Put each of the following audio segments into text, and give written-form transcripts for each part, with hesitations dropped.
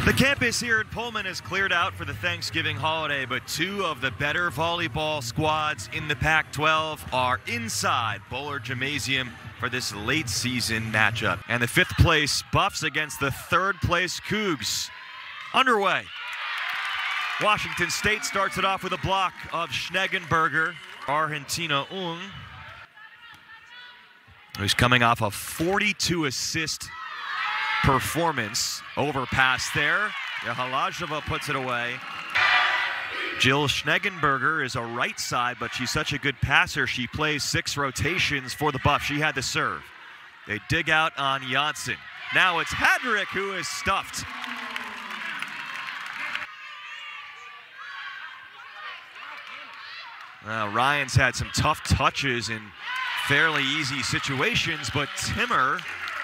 The campus here in Pullman is cleared out for the Thanksgiving holiday, but two of the better volleyball squads in the Pac-12 are inside Bullard Gymnasium for this late season matchup. And the fifth place Buffs against the third place Cougs underway. Washington State starts it off with a block of Schnegenberger. Argentina Ung, who's coming off a 42 assist performance. Overpass there. Yahalajeva puts it away. Jill Schnegenberger is a right side, but she's such a good passer. She plays 6 rotations for the Buffs. She had the serve. They dig out on Janssen. Now it's Hadrick who is stuffed. Ryan's had some tough touches in fairly easy situations, but Timmer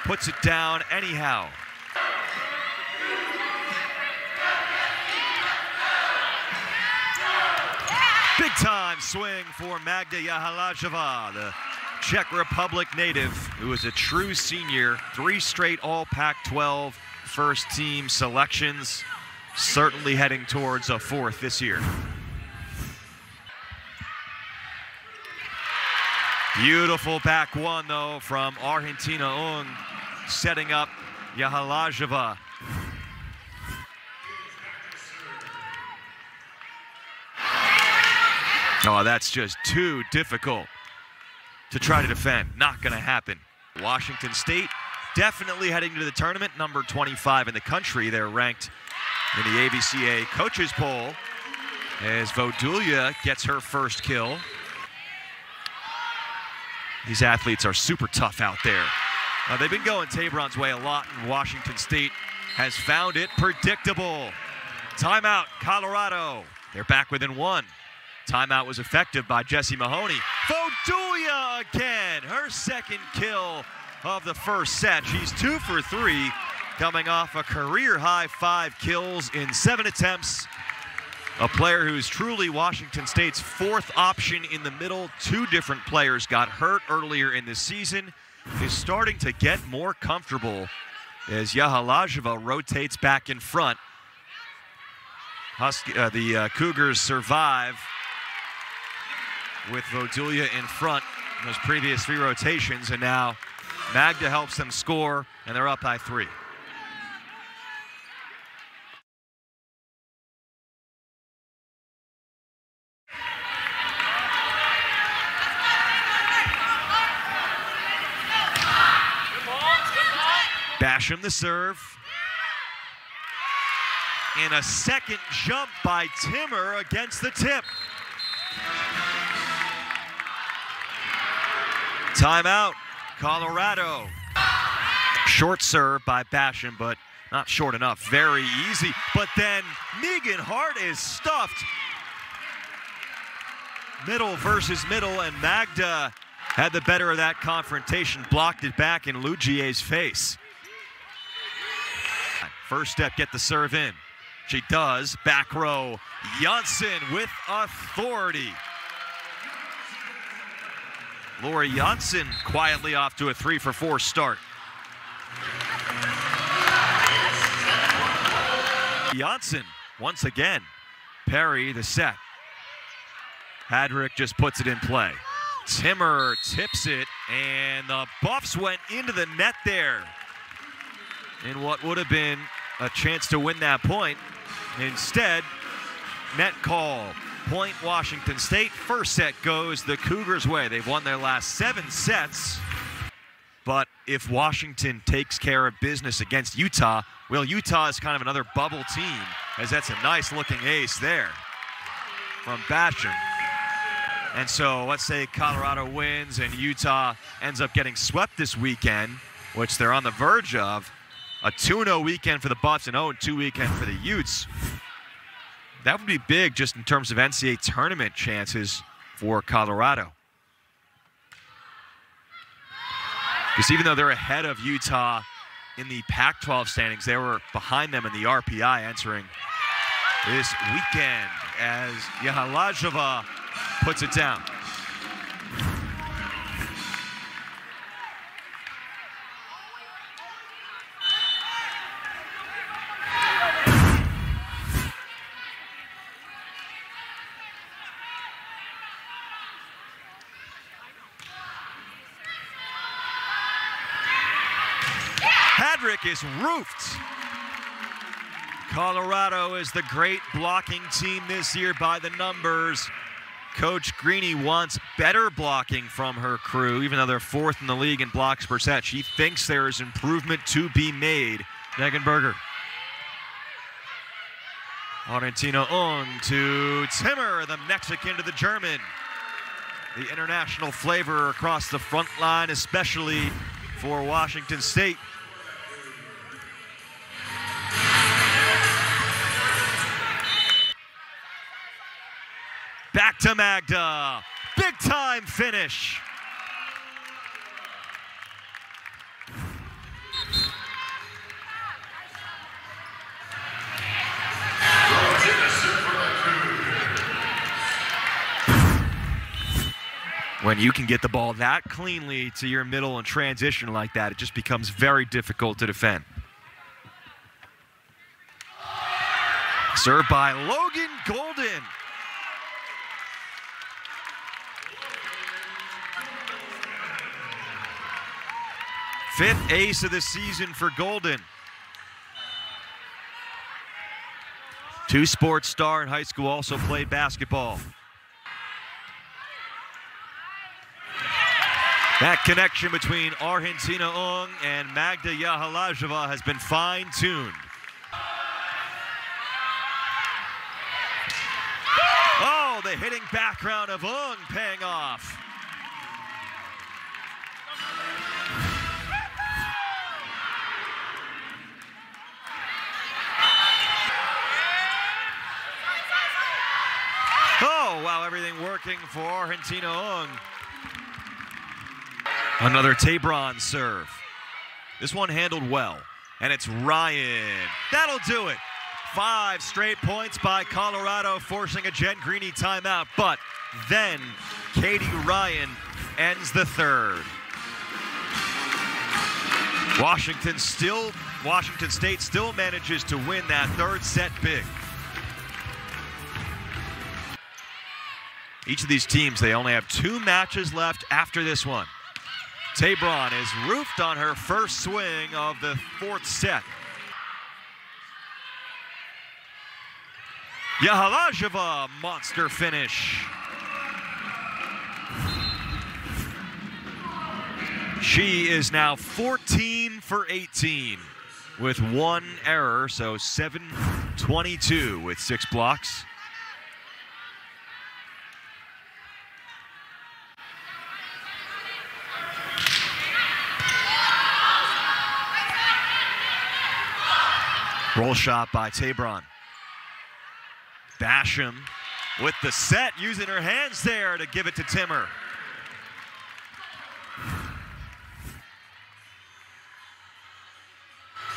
puts it down anyhow. Big time swing for Magda Yahalajeva, the Czech Republic native, who is a true senior. 3 straight all Pac-12 first team selections, certainly heading towards a 4th this year. Beautiful back one, though, from Argentina Ung, setting up Yahalajeva. Oh, that's just too difficult to try to defend. Not going to happen. Washington State definitely heading to the tournament, number 25 in the country. They're ranked in the AVCA coaches poll as Vodulia gets her first kill. These athletes are super tough out there. They've been going Tabron's way a lot, and Washington State has found it predictable. Timeout, Colorado. They're back within 1. Timeout was effective by Jessie Mahoney. Vodulia again, her second kill of the first set. She's 2 for 3, coming off a career-high 5 kills in 7 attempts. A player who's truly Washington State's 4th option in the middle. 2 different players got hurt earlier in the season. Is starting to get more comfortable as Yahalajeva rotates back in front. The Cougars survive with Vodulia in front in those previous 3 rotations, and now Magda helps them score, and they're up by 3. Basham the serve. And a second jump by Timmer against the tip. Timeout, Colorado. Short serve by Basham, but not short enough. Very easy. But then Megan Hart is stuffed. Middle versus middle, and Magda had the better of that confrontation, blocked it back in Lugier's face. First step, get the serve in. She does. Back row, Janssen with authority. Lori Janssen quietly off to a 3 for 4 start. Janssen once again. Parry the set. Hadrick just puts it in play. Timmer tips it, and the Buffs went into the net there in what would have been a chance to win that point. Instead, net call. Point Washington State. First set goes the Cougars' way. They've won their last 7 sets. But if Washington takes care of business against Utah, well, Utah is kind of another bubble team, as that's a nice looking ace there from Basham. And so let's say Colorado wins and Utah ends up getting swept this weekend, which they're on the verge of. A 2-0 weekend for the Buffs, an 0-2 weekend for the Utes. That would be big just in terms of NCAA tournament chances for Colorado. Because even though they're ahead of Utah in the Pac-12 standings, they were behind them in the RPI entering this weekend as Yahalajeva puts it down. Hadrick is roofed. Colorado is the great blocking team this year by the numbers. Coach Greeny wants better blocking from her crew, even though they're 4th in the league in blocks per set. She thinks there is improvement to be made. Megan Berger. Argentina Ung to Timmer, the Mexican to the German. The international flavor across the front line, especially for Washington State. Back to Magda. Big time finish. When you can get the ball that cleanly to your middle and transition like that, it just becomes very difficult to defend. Served by Logan Golden. Fifth ace of the season for Golden. Two-sport star in high school, also played basketball. That connection between Argentina Ung and Magda Yahalajeva has been fine-tuned. Oh, the hitting background of Ung paying off. Oh, wow, everything working for Argentina Ung. Another Tabron serve. This one handled well, and it's Ryan. That'll do it. 5 straight points by Colorado, forcing a Jen Greeny timeout, but then Katie Ryan ends the third. Washington State still manages to win that third set big. Each of these teams, they only have 2 matches left after this one. Tabron is roofed on her first swing of the 4th set. Yahalajeva, monster finish. She is now 14 for 18 with 1 error, so 7-22 with 6 blocks. Roll shot by Tabron. Basham with the set, using her hands there to give it to Timmer.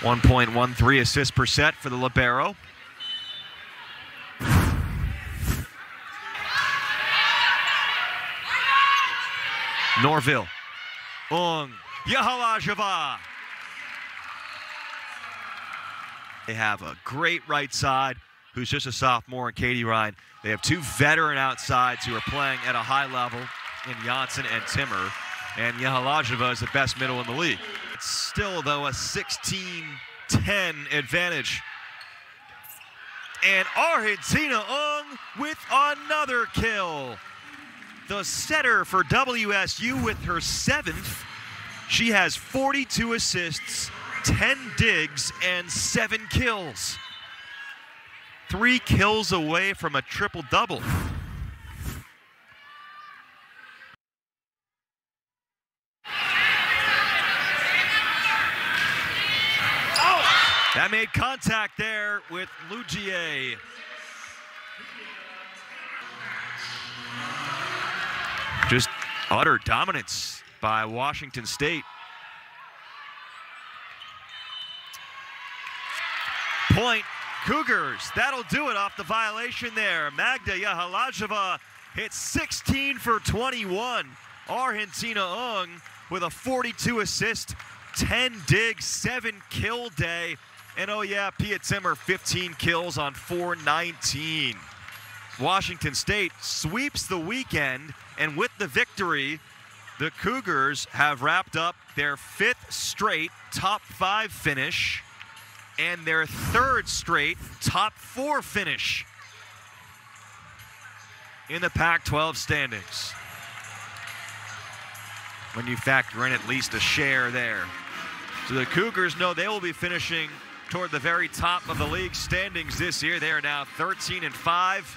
.13 assists per set for the libero. Norville. Ung. Yahalajeva. They have a great right side, who's just a sophomore, and Katie Ryan. They have 2 veteran outsides who are playing at a high level in Janssen and Timmer, and Yahalajeva is the best middle in the league. It's still, though, a 16-10 advantage. And Argentina Ung with another kill. The setter for WSU with her 7th. She has 42 assists, 10 digs, and 7 kills. 3 kills away from a triple-double. That made contact there with Lugier. Just utter dominance by Washington State. Point Cougars. That'll do it off the violation there. Magda Yahalajeva hit 16 for 21. Argentina Ung with a 42 assist, 10 digs, 7 kill day. And oh yeah, Pia Timmer, 15 kills on 419. Washington State sweeps the weekend, and with the victory, The Cougars have wrapped up their 5th straight top 5 finish and their 3rd straight top 4 finish in the Pac-12 standings, when you factor in at least a share there. So the Cougars know they will be finishing toward the very top of the league standings this year. They are now 13-5.